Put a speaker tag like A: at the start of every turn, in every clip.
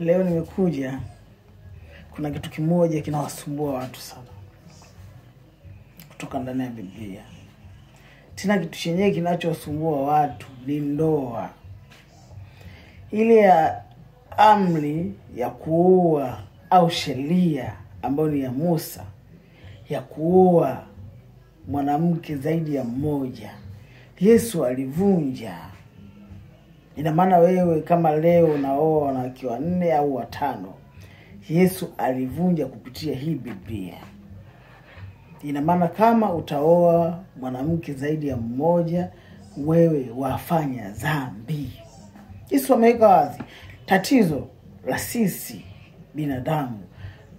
A: Leo nimekuja, kuna kitu kimoja kinawasumbua watu sana kutoka ndani ya Biblia. Tena kitu chenyewe kinachowasumbua watu ni ndoa. Ile ya amri ya kuoa au sheria ambayo ni ya Musa ya kuoa mwanamke zaidi ya mmoja, Yesu alivunja. Ina maana wewe kama leo unaoa wanawake 4 au 5, Yesu alivunja kupitia hii Biblia. Ina maana kama utaoa mwanamke zaidi ya mmoja, wewe wafanya dhambi. Yesu ameweka wazi. Tatizo la sisi binadamu,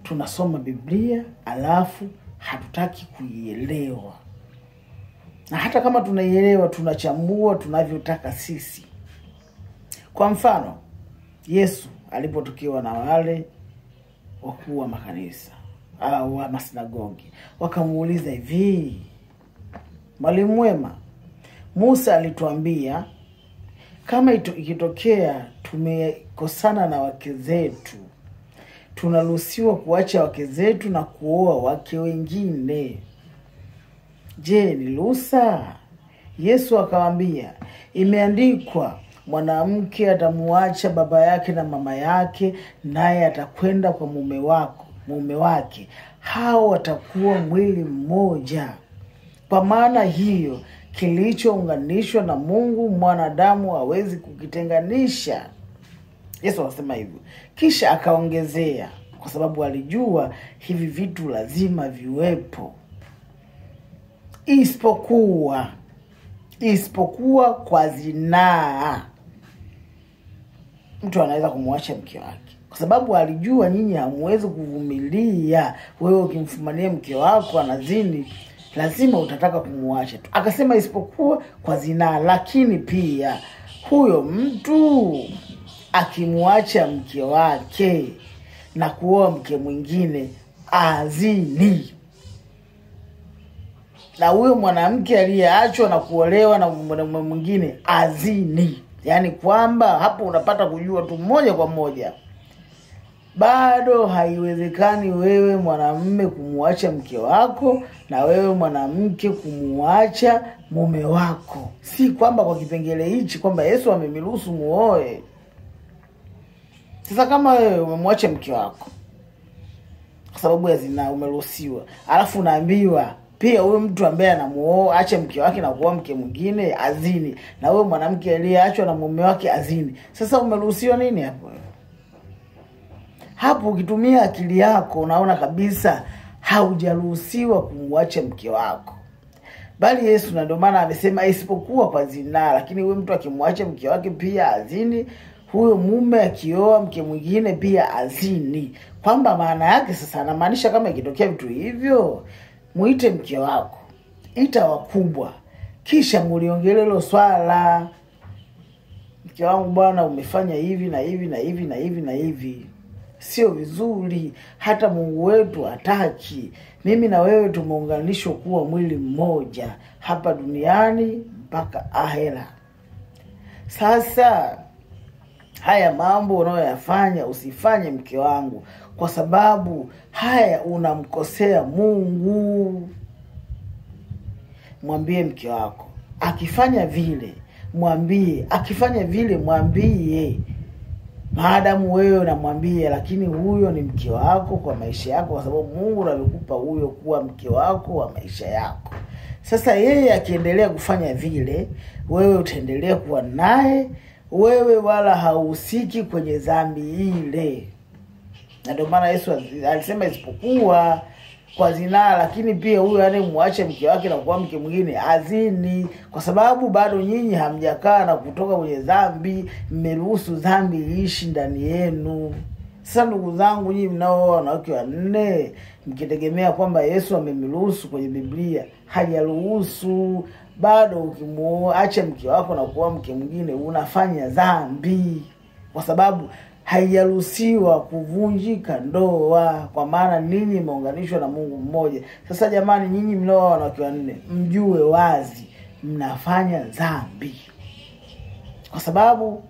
A: tunasoma Biblia alafu hatutaki kuielewa. Na hata kama tunaielewa, tunachambua tunavyotaka sisi. Kwa mfano, Yesu alipotokewa na wale wakuu wa makanisa au wa masinagogi, wakamuuliza hivi, mwalimu mwema, Musa alituambia kama ikitokea tumekosana na wake zetu, tunaruhusiwa kuacha wake zetu na kuoa wake wengine. Je, ni ruhusa? Yesu akamwambia, imeandikwa, mwanamke atamuacha baba yake na mama yake, naye atakwenda kwa mume wake, hao watakuwa mwili mmoja. Kwa maana hiyo, kilichounganishwa na Mungu mwanadamu hawezi kukitenganisha. Yesu anasema hivyo. Kisha akaongezea, kwa sababu alijua hivi vitu lazima viwepo, isipokuwa kwa zinaa. Mtu anaweza kumwacha mke wake, kwa sababu alijua nyinyi hamwezi kuvumilia. Wewe ukimfumania mke wako anazini, lazima utataka kumwacha tu. Akasema isipokuwa kwa zinaa. Lakini pia huyo mtu akimwacha mke wake na kuoa mke mwingine, azini. Na huyo mwanamke aliyeachwa na kuolewa na mwanamume mwingine, azini. Yaani kwamba hapo unapata kujua tu moja kwa moja, bado haiwezekani wewe mwanamume kumuacha mke wako na wewe mwanamke kumuacha mume wako. Si kwamba kwa kipengele hichi kwamba Yesu amemiruhusu muoe. Sasa kama wewe umemwacha mke wako kwa sababu ya zina, umeruhusiwa, alafu unaambiwa pia huyo mtu ambaye anamuoa acha mke wake na kuoa mke mwingine, azini, na wewe mwanamke aliyeachwa na mume wake, azini. Sasa umeruhusiwa nini hapo? Hapo ukitumia akili yako unaona kabisa haujaruhusiwa kumwacha mke wako. Bali Yesu, na ndio maana amesema isipokuwa kwa zinaa. Lakini huyo mtu akimwacha mke wake pia azini, huyo mume akioa mke mwingine pia azini. Kwamba maana yake sasa anamaanisha kama ikitokea vitu hivyo, muite mke wako, ita wakubwa, kisha muliongelee hilo swala. Mke wangu bwana, umefanya hivi na hivi na hivi na hivi na hivi, sio vizuri, hata Mungu wetu hataki. Mimi na wewe tumeunganishwa kuwa mwili mmoja hapa duniani mpaka ahera. Sasa haya mambo unayoyafanya usifanye mke wangu, kwa sababu haya unamkosea Mungu. Mwambie mke wako, akifanya vile mwambie, akifanya vile mwambie. Maadamu wewe unamwambia, lakini huyo ni mke wako kwa maisha yako, kwa sababu Mungu alikupa huyo kuwa mke wako wa maisha yako. Sasa yeye akiendelea kufanya vile, wewe utaendelea kuwa naye, wewe wala hauhusiki kwenye dhambi ile. Na ndio maana Yesu alisema isipokuwa kwa zinaa. Lakini pia huyo anemwacha mke wake na kuoa mke mwingine, azini, kwa sababu bado nyinyi hamjakaa na kutoka kwenye dhambi, mmeruhusu dhambi iishi ndani yenu. Sasa ndugu zangu, nyinyi mnao wanawake 4, mkitegemea kwamba Yesu amemiruhusu kwenye Biblia, hajaruhusu. Bado ukimuacha mke wako na kuoa mke mwingine unafanya dhambi, kwa sababu haijaruhusiwa kuvunjika ndoa, kwa maana ninyi mmeunganishwa na Mungu mmoja. Sasa jamani, nyinyi mnao wanawake 4, mjue wazi mnafanya dhambi, kwa sababu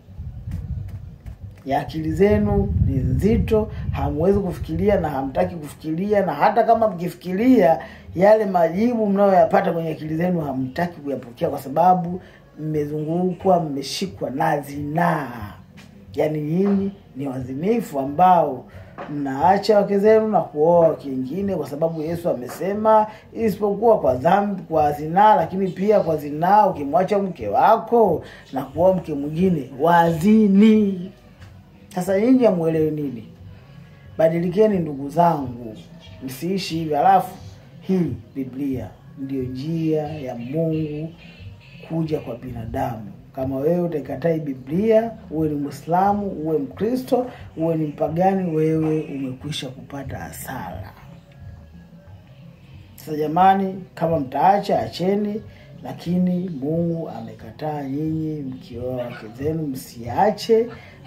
A: ya akili zenu ni nzito, hamwezi kufikiria na hamtaki kufikiria, na hata kama mkifikiria yale majibu mnayoyapata kwenye akili zenu hamtaki kuyapokea kwa sababu mmezungukwa, mmeshikwa na zinaa. Yaani nyinyi ni wazinifu ambao mnaacha wake zenu na kuoa wake wengine, kwa sababu Yesu amesema isipokuwa kwa dhambi, kwa zinaa, lakini pia kwa zinaa ukimwacha mke wako na kuoa mke mwingine wazini. Sasa nyinyi hamuelewi nini? Badilikeni ndugu zangu, msiishi hivi. Alafu hii Biblia ndio njia ya Mungu kuja kwa binadamu. Kama wewe utakatai Biblia, uwe ni Muislamu, uwe Mkristo, uwe ni mpagani, wewe umekwisha kupata hasara. Sasa jamani, kama mtaacha acheni, lakini Mungu amekataa nyinyi mkioa wake zenu. Msiache.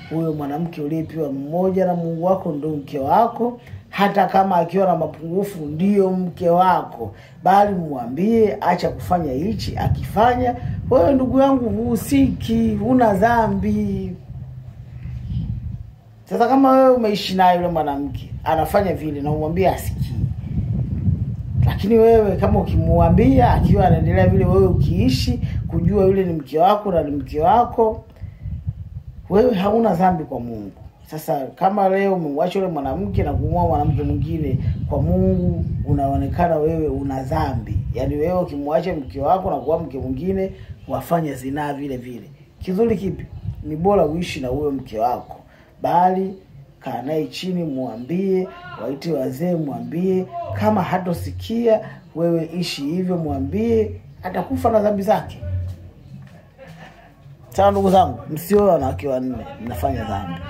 A: Huyo mwanamke uliyepewa mmoja na Mungu wako ndio mke wako, hata kama akiwa na mapungufu ndio mke wako, bali muambie acha kufanya hichi. Akifanya, wewe ndugu yangu huhusiki, huna dhambi. Sasa kama wewe umeishi naye yule mwanamke anafanya vile na umwambie asikii, lakini wewe kama ukimwambia akiwa anaendelea vile, wewe ukiishi kujua yule ni mke wako na ni mke wako, wewe hauna dhambi kwa Mungu. Sasa kama leo umemwacha yule mwanamke na kumwoa mwanamke mwingine, kwa Mungu unaonekana wewe una dhambi. Yaani wewe ukimwacha mke wako na kuoa mke mwingine wafanya zinaa vile vile. Kizuri kipi? Ni bora uishi na huyo mke wako, bali kaa naye chini, muambie, waite wazee, muambie. Kama hatosikia, wewe ishi hivyo, muambie, atakufa na dhambi zake. Sawa ndugu zangu, msioe wanawake wanne, mnafanya dhambi.